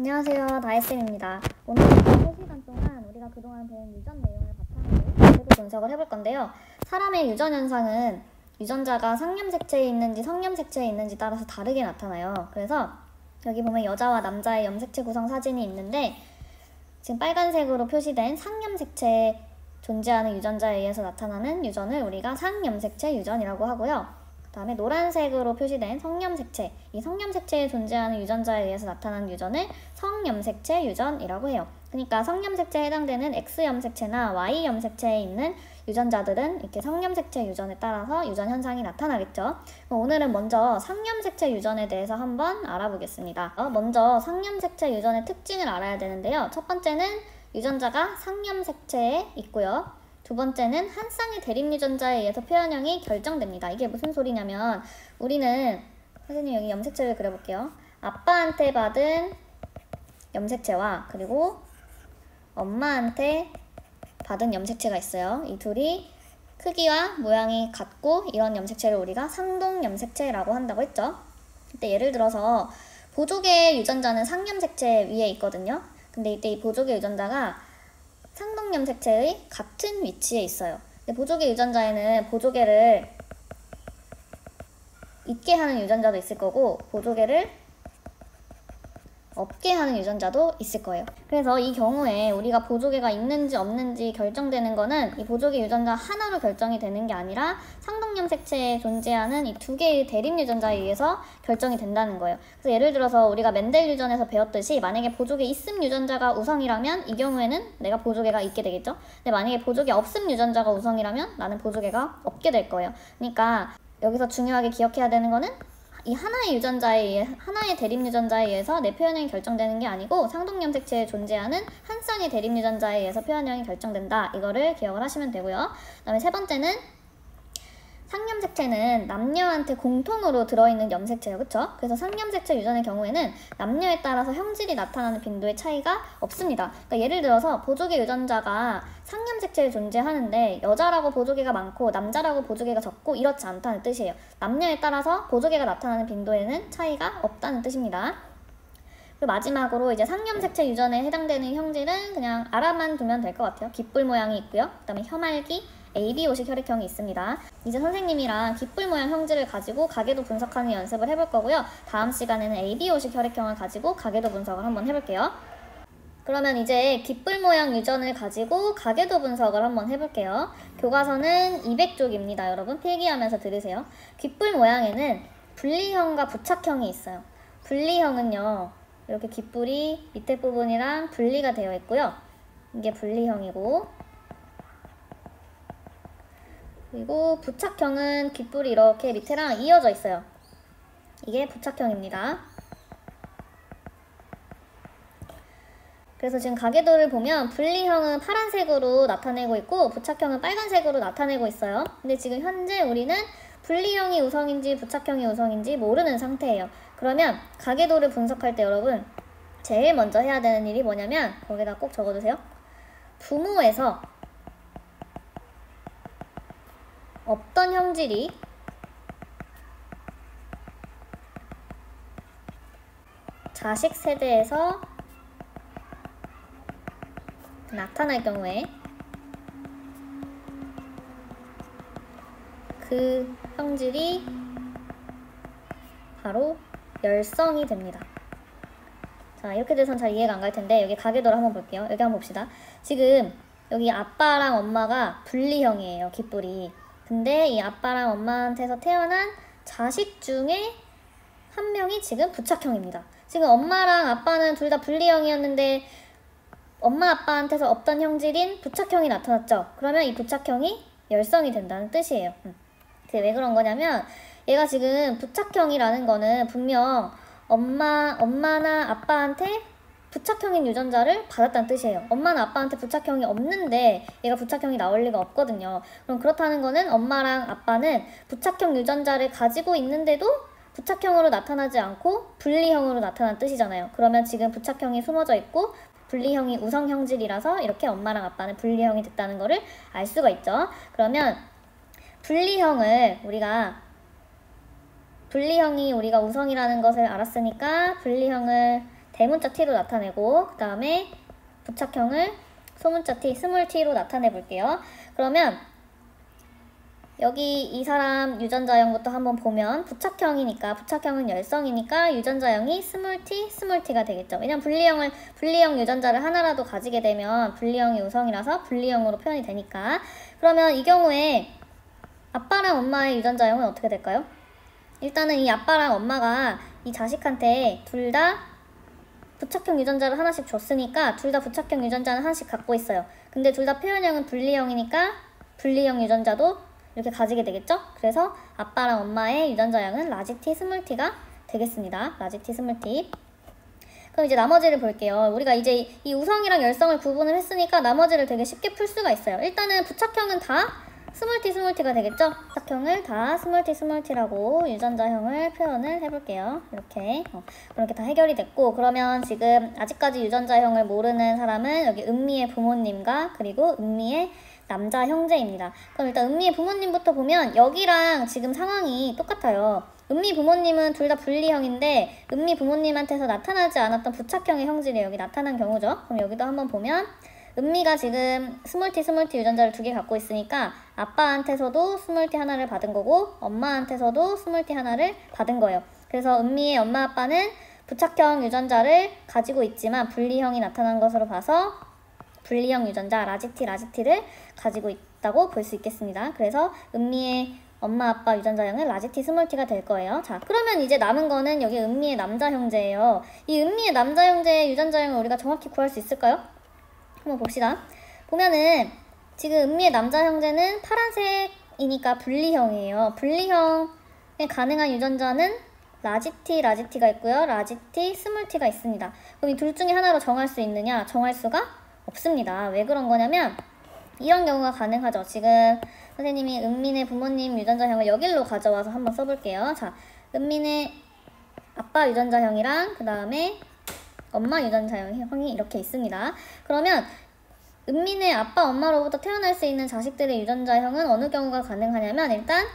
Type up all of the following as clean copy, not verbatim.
안녕하세요, 다혜쌤입니다. 오늘은 3시간 동안 우리가 그동안 배운 유전 내용을 바탕으로 그래프 분석을 해볼 건데요. 사람의 유전 현상은 유전자가 상염색체에 있는지 성염색체에 있는지 따라서 다르게 나타나요. 그래서 여기 보면 여자와 남자의 염색체 구성 사진이 있는데 지금 빨간색으로 표시된 상염색체에 존재하는 유전자에 의해서 나타나는 유전을 우리가 상염색체 유전이라고 하고요. 그 다음에 노란색으로 표시된 성염색체, 이 성염색체에 존재하는 유전자에 의해서 나타나는 유전을 성염색체 유전이라고 해요. 그러니까 성염색체에 해당되는 X염색체나 Y염색체에 있는 유전자들은 이렇게 성염색체 유전에 따라서 유전 현상이 나타나겠죠. 오늘은 먼저 상염색체 유전에 대해서 한번 알아보겠습니다. 먼저 상염색체 유전의 특징을 알아야 되는데요. 첫 번째는 유전자가 상염색체에 있고요. 두 번째는 한 쌍의 대립 유전자에 의해서 표현형이 결정됩니다. 이게 무슨 소리냐면 우리는 선생님 여기 염색체를 그려볼게요. 아빠한테 받은 염색체와 그리고 엄마한테 받은 염색체가 있어요. 이 둘이 크기와 모양이 같고 이런 염색체를 우리가 상동 염색체라고 한다고 했죠. 이때 예를 들어서 보조개 유전자는 상염색체 위에 있거든요. 근데 이때 이 보조개 유전자가 상동 염색체의 같은 위치에 있어요. 근데 보조개 유전자에는 보조개를 있게 하는 유전자도 있을 거고 보조개를 없게 하는 유전자도 있을 거예요. 그래서 이 경우에 우리가 보조개가 있는지 없는지 결정되는 거는 이 보조개 유전자 하나로 결정이 되는 게 아니라 상동염색체에 존재하는 이 두 개의 대립 유전자에 의해서 결정이 된다는 거예요. 그래서 예를 들어서 우리가 멘델 유전에서 배웠듯이 만약에 보조개 있음 유전자가 우성이라면 이 경우에는 내가 보조개가 있게 되겠죠. 근데 만약에 보조개 없음 유전자가 우성이라면 나는 보조개가 없게 될 거예요. 그러니까 여기서 중요하게 기억해야 되는 거는 이 하나의 유전자에 의해, 하나의 대립 유전자에 의해서 내 표현형이 결정되는 게 아니고 상동염색체에 존재하는 한 쌍의 대립 유전자에 의해서 표현형이 결정된다. 이거를 기억을 하시면 되고요. 그 다음에 세 번째는 상염색체는 남녀한테 공통으로 들어있는 염색체예요. 그쵸? 그래서 상염색체 유전의 경우에는 남녀에 따라서 형질이 나타나는 빈도의 차이가 없습니다. 그러니까 예를 들어서 보조개 유전자가 상염색체에 존재하는데 여자라고 보조개가 많고 남자라고 보조개가 적고 이렇지 않다는 뜻이에요. 남녀에 따라서 보조개가 나타나는 빈도에는 차이가 없다는 뜻입니다. 그리고 마지막으로 이제 상염색체 유전에 해당되는 형질은 그냥 알아만 두면 될 것 같아요. 깃불 모양이 있고요. 그 다음에 혀말기, ABO식 혈액형이 있습니다. 이제 선생님이랑 깃불 모양 형질을 가지고 가계도 분석하는 연습을 해볼 거고요. 다음 시간에는 ABO식 혈액형을 가지고 가계도 분석을 한번 해볼게요. 그러면 이제 깃불 모양 유전을 가지고 가계도 분석을 한번 해볼게요. 교과서는 200쪽입니다. 여러분 필기하면서 들으세요. 깃불 모양에는 분리형과 부착형이 있어요. 분리형은요, 이렇게 깃불이 밑에 부분이랑 분리가 되어 있고요. 이게 분리형이고, 그리고 부착형은 깃불이 이렇게 밑에랑 이어져 있어요. 이게 부착형입니다. 그래서 지금 가계도를 보면 분리형은 파란색으로 나타내고 있고 부착형은 빨간색으로 나타내고 있어요. 근데 지금 현재 우리는 분리형이 우성인지 부착형이 우성인지 모르는 상태예요. 그러면 가계도를 분석할 때 여러분 제일 먼저 해야 되는 일이 뭐냐면 거기다 꼭 적어두세요. 부모에서 어떤 형질이 자식 세대에서 나타날 경우에 그 형질이 바로 열성이 됩니다. 자, 이렇게 돼선 잘 이해가 안 갈 텐데 여기 가계도를 한번 볼게요. 여기 한번 봅시다. 지금 여기 아빠랑 엄마가 분리형이에요. 깃불이. 근데 이 아빠랑 엄마한테서 태어난 자식 중에 한 명이 지금 부착형입니다. 지금 엄마랑 아빠는 둘 다 분리형이었는데 엄마 아빠한테서 없던 형질인 부착형이 나타났죠. 그러면 이 부착형이 열성이 된다는 뜻이에요. 그게 왜 그런 거냐면 얘가 지금 부착형이라는 거는 분명 엄마나 아빠한테 부착형인 유전자를 받았다는 뜻이에요. 엄마는 아빠한테 부착형이 없는데 얘가 부착형이 나올 리가 없거든요. 그럼 그렇다는 거는 엄마랑 아빠는 부착형 유전자를 가지고 있는데도 부착형으로 나타나지 않고 분리형으로 나타난 뜻이잖아요. 그러면 지금 부착형이 숨어져 있고 분리형이 우성 형질이라서 이렇게 엄마랑 아빠는 분리형이 됐다는 거를 알 수가 있죠. 그러면 분리형이 우리가 우성이라는 것을 알았으니까 분리형을 대문자 t로 나타내고 그 다음에 부착형을 소문자 t, 스몰 t로 나타내 볼게요. 그러면 여기 이 사람 유전자형부터 한번 보면 부착형이니까, 부착형은 열성이니까 유전자형이 스몰 t가 되겠죠. 왜냐면 분리형 유전자를 하나라도 가지게 되면 분리형이 우성이라서 분리형으로 표현이 되니까. 그러면 이 경우에 아빠랑 엄마의 유전자형은 어떻게 될까요? 일단은 이 아빠랑 엄마가 이 자식한테 둘 다 부착형 유전자를 하나씩 줬으니까 둘 다 부착형 유전자는 하나씩 갖고 있어요. 근데 둘 다 표현형은 분리형이니까 분리형 유전자도 이렇게 가지게 되겠죠? 그래서 아빠랑 엄마의 유전자형은 라지 t, 스몰 t가 되겠습니다. 라지 t, 스몰 t. 그럼 이제 나머지를 볼게요. 우리가 이제 이 우성이랑 열성을 구분을 했으니까 나머지를 되게 쉽게 풀 수가 있어요. 일단은 부착형은 다 스몰 t가 되겠죠? 부착형을 다 스몰 t라고 유전자형을 표현을 해볼게요. 이렇게 그렇게 다 해결이 됐고, 그러면 지금 아직까지 유전자형을 모르는 사람은 여기 은미의 부모님과 그리고 은미의 남자 형제입니다. 그럼 일단 은미의 부모님부터 보면 여기랑 지금 상황이 똑같아요. 은미 부모님은 둘 다 분리형인데 은미 부모님한테서 나타나지 않았던 부착형의 형질이 여기 나타난 경우죠. 그럼 여기도 한번 보면 은미가 지금 스몰 t 유전자를 2개 갖고 있으니까 아빠한테서도 스몰 t 하나를 받은 거고 엄마한테서도 스몰 t 하나를 받은 거예요. 그래서 은미의 엄마 아빠는 부착형 유전자를 가지고 있지만 분리형이 나타난 것으로 봐서 분리형 유전자 라지 t를 가지고 있다고 볼 수 있겠습니다. 그래서 은미의 엄마 아빠 유전자형은 라지 t, 스몰 t가 될 거예요. 자, 그러면 이제 남은 거는 여기 은미의 남자 형제예요. 이 은미의 남자 형제의 유전자형을 우리가 정확히 구할 수 있을까요? 한번 봅시다. 보면은 지금 은미의 남자 형제는 파란색이니까 분리형이에요. 분리형에 가능한 유전자는 라지 t가 있고요. 라지 t, 스몰 t가 있습니다. 그럼 이 둘 중에 하나로 정할 수 있느냐? 정할 수가 없습니다. 왜 그런 거냐면 이런 경우가 가능하죠. 지금 선생님이 은민의 부모님 유전자형을 여기로 가져와서 한번 써볼게요. 자, 은민의 아빠 유전자형이랑 그 다음에 엄마 유전자형이 이렇게 있습니다. 그러면 은민의 아빠, 엄마로부터 태어날 수 있는 자식들의 유전자형은 어느 경우가 가능하냐면 일단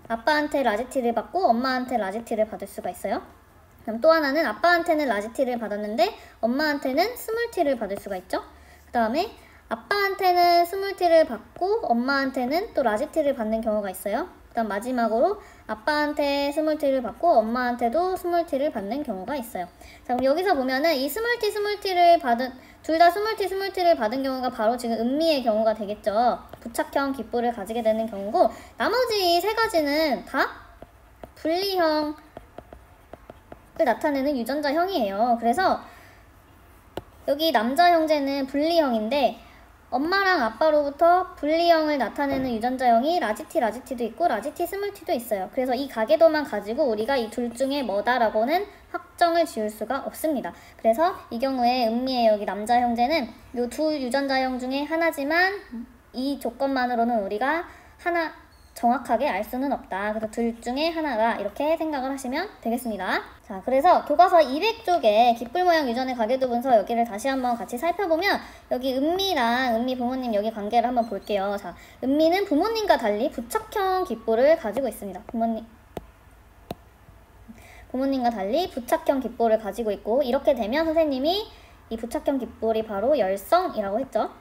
아빠한테 라지 t를 받고 엄마한테 라지 t를 받을 수가 있어요. 그럼 또 하나는 아빠한테는 라지 t를 받았는데 엄마한테는 스몰 t를 받을 수가 있죠. 그 다음에 아빠한테는 스몰 t를 받고 엄마한테는 또 라지 t를 받는 경우가 있어요. 그 다음 마지막으로 아빠한테 스몰 t를 받고 엄마한테도 스몰 t를 받는 경우가 있어요. 자, 그럼 여기서 보면은 이 스몰 t를 받은 둘 다 스몰 t를 받은 경우가 바로 지금 은미의 경우가 되겠죠. 부착형 기뽀를 가지게 되는 경우고, 나머지 세 가지는 다 분리형을 나타내는 유전자형이에요. 그래서 여기 남자 형제는 분리형인데 엄마랑 아빠로부터 분리형을 나타내는 유전자형이 라지 t도 있고 라지 t, 스몰 t도 있어요. 그래서 이 가계도만 가지고 우리가 이 둘 중에 뭐다라고는 확정을 지을 수가 없습니다. 그래서 이 경우에 은미의 여기 남자 형제는 이 두 유전자형 중에 하나지만 이 조건만으로는 우리가 하나 정확하게 알 수는 없다. 그래서 둘 중에 하나가 이렇게 생각을 하시면 되겠습니다. 자, 그래서 교과서 200쪽에 깃불 모양 유전의 가계도 분석 여기를 다시 한번 같이 살펴보면 여기 은미랑 은미 부모님 여기 관계를 한번 볼게요. 자, 은미는 부모님과 달리 부착형 깃불을 가지고 있습니다. 부모님과 달리 부착형 깃불을 가지고 있고, 이렇게 되면 선생님이 이 부착형 깃불이 바로 열성이라고 했죠.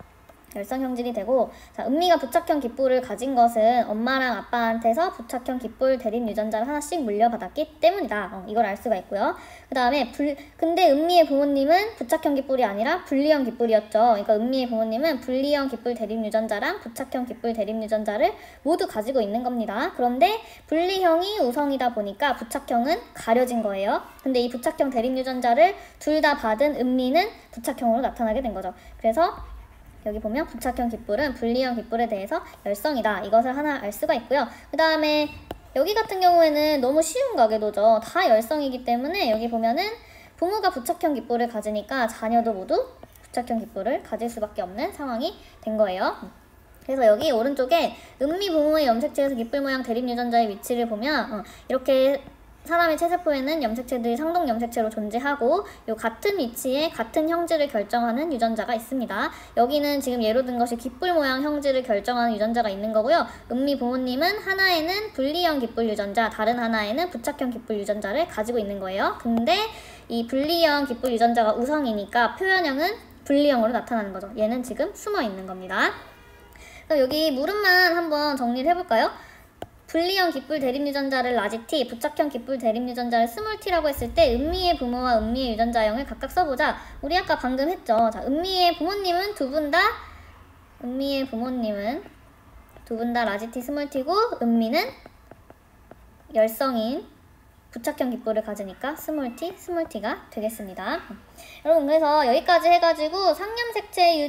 열성 형질이 되고, 자, 은미가 부착형 깃불을 가진 것은 엄마랑 아빠한테서 부착형 깃불 대립 유전자를 하나씩 물려받았기 때문이다. 이걸 알 수가 있고요. 그 다음에 근데 은미의 부모님은 부착형 깃불이 아니라 분리형 깃불이었죠. 그러니까 은미의 부모님은 분리형 깃불 대립 유전자랑 부착형 깃불 대립 유전자를 모두 가지고 있는 겁니다. 그런데 분리형이 우성이다 보니까 부착형은 가려진 거예요. 근데 이 부착형 대립 유전자를 둘 다 받은 은미는 부착형으로 나타나게 된 거죠. 그래서 여기 보면 부착형 깃불은 분리형 깃불에 대해서 열성이다. 이것을 하나 알 수가 있고요. 그 다음에 여기 같은 경우에는 너무 쉬운 가계도죠. 다 열성이기 때문에 여기 보면은 부모가 부착형 깃불을 가지니까 자녀도 모두 부착형 깃불을 가질 수밖에 없는 상황이 된 거예요. 그래서 여기 오른쪽에 은미 부모의 염색체에서 깃불 모양 대립 유전자의 위치를 보면 이렇게 사람의 체세포에는 염색체들이 상동 염색체로 존재하고 요 같은 위치에 같은 형질을 결정하는 유전자가 있습니다. 여기는 지금 예로 든 것이 깃불 모양 형질을 결정하는 유전자가 있는 거고요. 은미 부모님은 하나에는 분리형 깃불 유전자, 다른 하나에는 부착형 깃불 유전자를 가지고 있는 거예요. 근데 이 분리형 기뿔 유전자가 우성이니까 표현형은 분리형으로 나타나는 거죠. 얘는 지금 숨어 있는 겁니다. 그럼 여기 물음만 한번 정리를 해볼까요? 분리형 기뿔 대립 유전자를 라지 T, 부착형 기뿔 대립 유전자를 스몰 t라고 했을 때 음미의 부모와 음미의 유전자형을 각각 써보자. 우리 아까 방금 했죠. 자, 음미의 부모님은 두 분 다 라지 T, 스몰 t고 음미는 열성인 부착형 기뿔을 가지니까 스몰 t가 되겠습니다. 여러분, 그래서 여기까지 해가지고 상념색체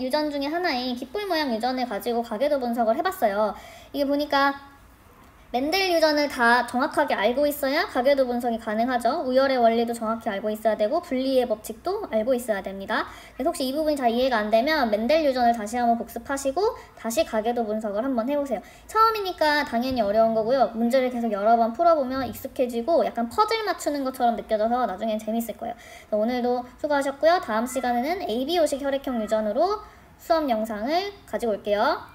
유전 중에 하나인 기뿔 모양 유전을 가지고 가계도 분석을 해봤어요. 이게 보니까 멘델 유전을 다 정확하게 알고 있어야 가계도 분석이 가능하죠. 우열의 원리도 정확히 알고 있어야 되고 분리의 법칙도 알고 있어야 됩니다. 그래서 혹시 이 부분이 잘 이해가 안 되면 멘델 유전을 다시 한번 복습하시고 다시 가계도 분석을 한번 해보세요. 처음이니까 당연히 어려운 거고요. 문제를 계속 여러 번 풀어보면 익숙해지고 약간 퍼즐 맞추는 것처럼 느껴져서 나중엔 재밌을 거예요. 오늘도 수고하셨고요. 다음 시간에는 ABO식 혈액형 유전으로 수업 영상을 가지고 올게요.